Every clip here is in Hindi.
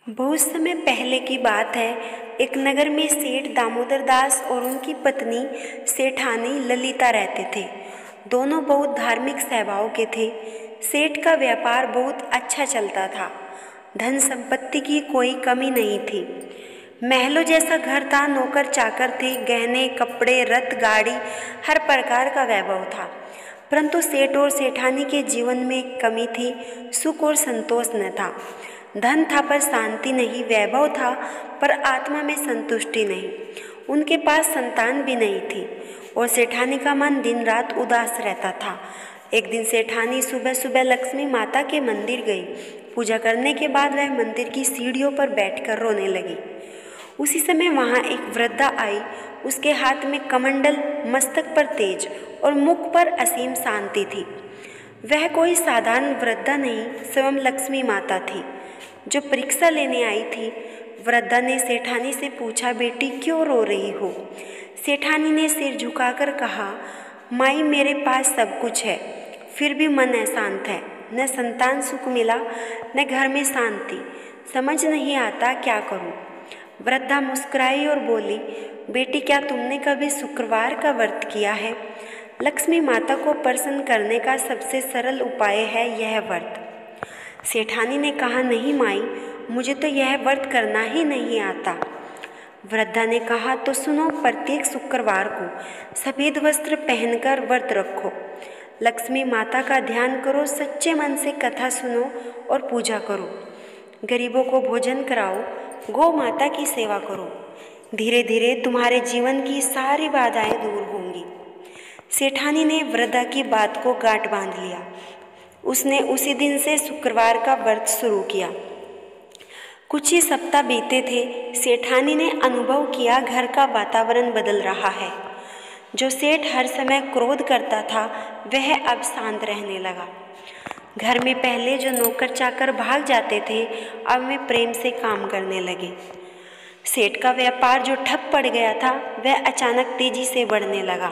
बहुत समय पहले की बात है। एक नगर में सेठ दामोदर दास और उनकी पत्नी सेठानी ललिता रहते थे। दोनों बहुत धार्मिक स्वभाव के थे। सेठ का व्यापार बहुत अच्छा चलता था। धन संपत्ति की कोई कमी नहीं थी। महलों जैसा घर था, नौकर चाकर थे, गहने कपड़े रथ गाड़ी हर प्रकार का वैभव था। परंतु सेठ और सेठानी के जीवन में एक कमी थी, सुख और संतोष न था। धन था पर शांति नहीं, वैभव था पर आत्मा में संतुष्टि नहीं। उनके पास संतान भी नहीं थी और सेठानी का मन दिन रात उदास रहता था। एक दिन सेठानी सुबह सुबह लक्ष्मी माता के मंदिर गई। पूजा करने के बाद वह मंदिर की सीढ़ियों पर बैठकर रोने लगी। उसी समय वहाँ एक वृद्धा आई। उसके हाथ में कमंडल, मस्तक पर तेज और मुख पर असीम शांति थी। वह कोई साधारण वृद्धा नहीं, स्वयं लक्ष्मी माता थी जो परीक्षा लेने आई थी। वृद्धा ने सेठानी से पूछा, बेटी क्यों रो रही हो? सेठानी ने सिर झुकाकर कहा, माई मेरे पास सब कुछ है, फिर भी मन अशांत है। न संतान सुख मिला, न घर में शांति। समझ नहीं आता क्या करूं। वृद्धा मुस्कुराई और बोली, बेटी क्या तुमने कभी शुक्रवार का व्रत किया है? लक्ष्मी माता को प्रसन्न करने का सबसे सरल उपाय है यह व्रत। सेठानी ने कहा, नहीं माई, मुझे तो यह व्रत करना ही नहीं आता। वृद्धा ने कहा, तो सुनो, प्रत्येक शुक्रवार को सफ़ेद वस्त्र पहनकर व्रत रखो, लक्ष्मी माता का ध्यान करो, सच्चे मन से कथा सुनो और पूजा करो, गरीबों को भोजन कराओ, गौ माता की सेवा करो। धीरे धीरे तुम्हारे जीवन की सारी बाधाएं दूर होंगी। सेठानी ने वृद्धा की बात को गांठ बांध लिया। उसने उसी दिन से शुक्रवार का व्रत शुरू किया। कुछ ही सप्ताह बीते थे। सेठानी ने अनुभव किया, घर का वातावरण बदल रहा है। जो सेठ हर समय क्रोध करता था वह अब शांत रहने लगा। घर में पहले जो नौकर चाकर भाग जाते थे अब वे प्रेम से काम करने लगे। सेठ का व्यापार जो ठप पड़ गया था वह अचानक तेजी से बढ़ने लगा।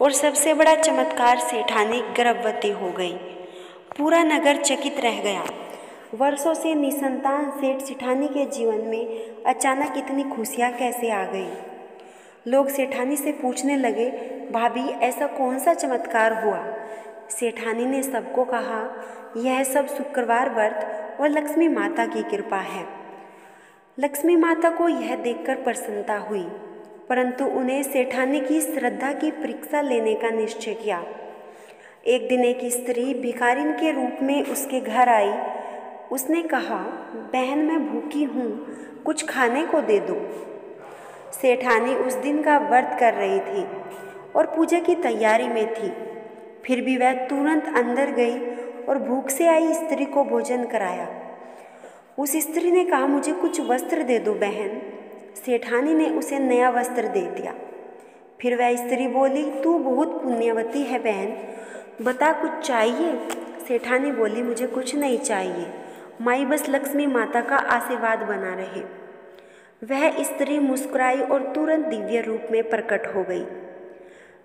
और सबसे बड़ा चमत्कार, सेठानी गर्भवती हो गई। पूरा नगर चकित रह गया। वर्षों से निसंतान सेठ सेठानी के जीवन में अचानक इतनी खुशियाँ कैसे आ गई? लोग सेठानी से पूछने लगे, भाभी ऐसा कौन सा चमत्कार हुआ? सेठानी ने सबको कहा, यह सब शुक्रवार व्रत और लक्ष्मी माता की कृपा है। लक्ष्मी माता को यह देखकर प्रसन्नता हुई, परंतु उन्हें सेठानी की श्रद्धा की परीक्षा लेने का निश्चय किया। एक दिन एक स्त्री भिखारिन के रूप में उसके घर आई। उसने कहा, बहन मैं भूखी हूँ, कुछ खाने को दे दो। सेठानी उस दिन का व्रत कर रही थी और पूजा की तैयारी में थी। फिर भी वह तुरंत अंदर गई और भूख से आई स्त्री को भोजन कराया। उस स्त्री ने कहा, मुझे कुछ वस्त्र दे दो बहन। सेठानी ने उसे नया वस्त्र दे दिया। फिर वह स्त्री बोली, तू बहुत पुण्यवती है बहन, बता कुछ चाहिए? सेठानी बोली, मुझे कुछ नहीं चाहिए माई, बस लक्ष्मी माता का आशीर्वाद बना रहे। वह स्त्री मुस्कुराई और तुरंत दिव्य रूप में प्रकट हो गई।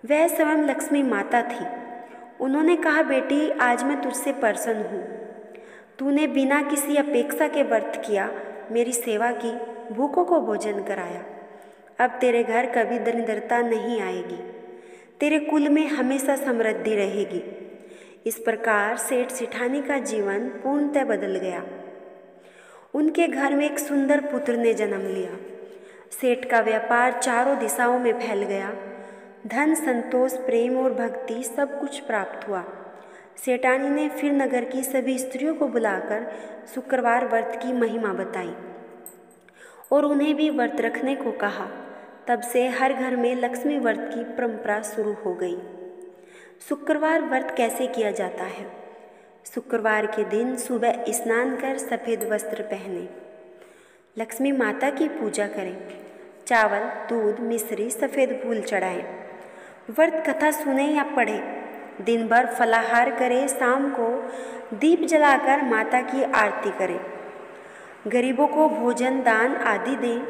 वह स्वयं लक्ष्मी माता थी। उन्होंने कहा, बेटी आज मैं तुझसे प्रसन्न हूँ। तूने बिना किसी अपेक्षा के व्रत किया, मेरी सेवा की, भूखों को भोजन कराया। अब तेरे घर कभी दरिद्रता नहीं आएगी, तेरे कुल में हमेशा समृद्धि रहेगी। इस प्रकार सेठ सेठानी का जीवन पूर्णतः बदल गया। उनके घर में एक सुंदर पुत्र ने जन्म लिया। सेठ का व्यापार चारों दिशाओं में फैल गया। धन, संतोष, प्रेम और भक्ति सब कुछ प्राप्त हुआ। सेठानी ने फिर नगर की सभी स्त्रियों को बुलाकर शुक्रवार व्रत की महिमा बताई और उन्हें भी व्रत रखने को कहा। तब से हर घर में लक्ष्मी व्रत की परंपरा शुरू हो गई। शुक्रवार व्रत कैसे किया जाता है? शुक्रवार के दिन सुबह स्नान कर सफ़ेद वस्त्र पहने, लक्ष्मी माता की पूजा करें, चावल, दूध, मिश्री, सफ़ेद फूल चढ़ाएं, व्रत कथा सुने या पढ़े, दिन भर फलाहार करें, शाम को दीप जलाकर माता की आरती करें, गरीबों को भोजन दान आदि दें।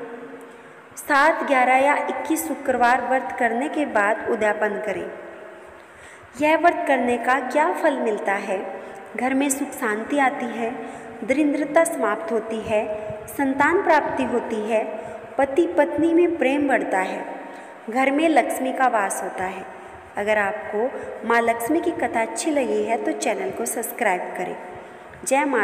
7, 11 या 21 शुक्रवार व्रत करने के बाद उद्यापन करें। यह व्रत करने का क्या फल मिलता है? घर में सुख शांति आती है, दरिद्रता समाप्त होती है, संतान प्राप्ति होती है, पति पत्नी में प्रेम बढ़ता है, घर में लक्ष्मी का वास होता है। अगर आपको माँ लक्ष्मी की कथा अच्छी लगी है तो चैनल को सब्सक्राइब करें। जय माँ।